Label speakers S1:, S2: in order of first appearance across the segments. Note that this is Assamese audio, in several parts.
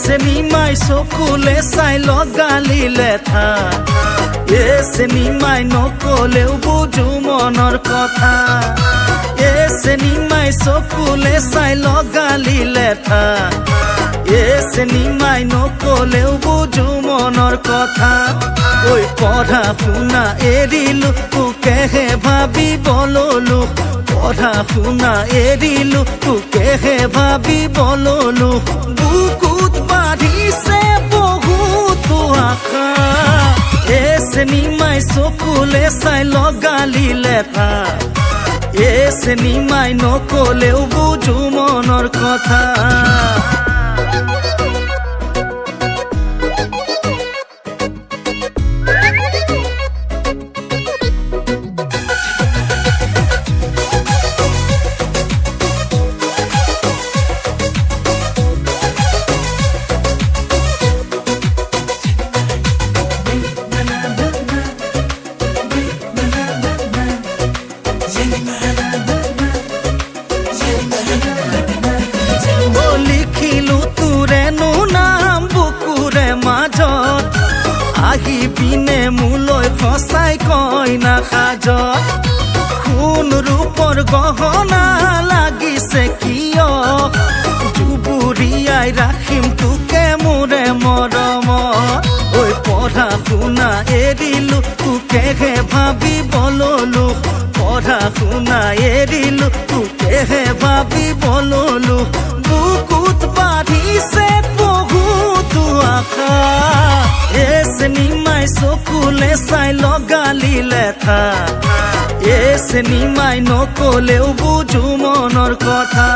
S1: Cinemaই চকুলে চাই লগালি লেঠা চিনেমাই নকলেও বুজো মনৰ কথা চিনেমাই চকুলে চাই লগালি লেঠা চিনেমাই নকলেও বুজো মনৰ কথা ঐ পঢ়া শুনা এৰিলো তোকেহে ভাবিব ললো পঢ়া শুনা এৰিলো তোকেহে ভাবিব ললো বুকুত বাঢ়িছে বহুতো আশা চিনেমাই চকুলে চাই লগালি লেঠা চিনেমাই নকলেও বুজো মনৰ কথা আহি পিনে মোলৈ সঁচাই কয় না সাজত সোণ ৰূপৰ গহনা লাগিছে কিয় জুবুৰিয়াই ৰাখিম তোকে মোৰে মৰমত ঐ পঢ়া শুনা এৰিলো তোকেহে ভাবিব ললো পঢ়া শুনা এৰিলো তোকেহে ভাবিব ললো বুকুত বাঢ়িছে বহুতো আশা চিনেমাই চকুলে চাই লগালি লেঠা চিনেমাই নকলেও বুজো মনৰ কথা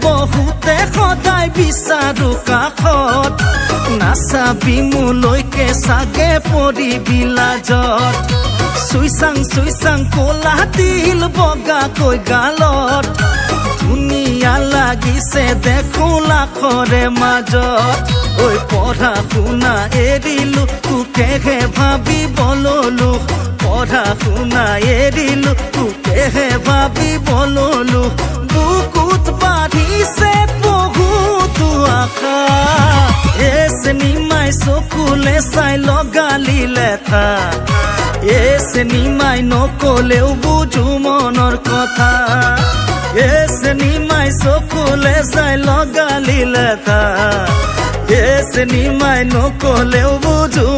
S1: বহুতে সদায় বিচাৰো কাষত নাচাবি মোলৈকে চাগে পৰিবি লাজত চুইচাং কলা তিল বগাকৈ গালত ধুনীয়া লাগিছে দেখো লাখৰে মাজত ঐ পঢ়া শুনা এৰিলো তোকেহে ভাবিব ললো পঢ়া শুনা এৰিলো তোকেহে ভাবিব ললো বুকুত বাঢ়িছে বহুতো আশা চিনেমাই চকুলে চাই লগালি লেঠা চিনেমাই নকলেও বুজো মনৰ কথা চিনেমাই চকুলে চাই লগালি লেঠা চিনেমাই নকলেও বুজো